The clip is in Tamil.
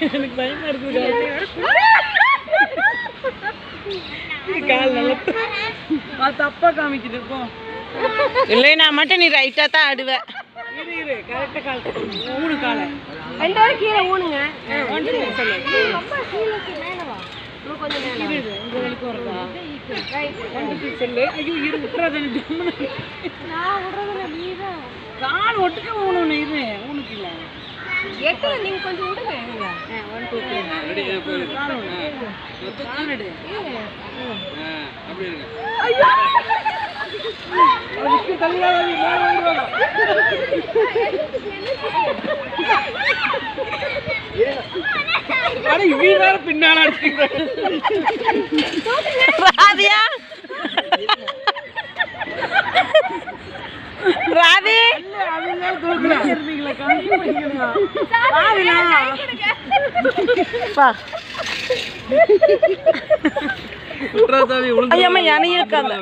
எனக்கு பயமா இருக்கு. கால் நல்லா தப்பா காமிக்குது. இல்லை நான் மட்டும் நீ ரைட்டா தான் ஆடுவேன். கரெக்டா கால் ஊனு காலை ரெண்டு பேரும் கீழே ஊனுங்க. கால் ஒட்டுக்க ஊனு இது ஊனுக்கு இல்ல எட்டு நீங்க கொஞ்சம் விடுங்க. பின்னால ராவி ஐயம்மா யானை இருக்காங்க.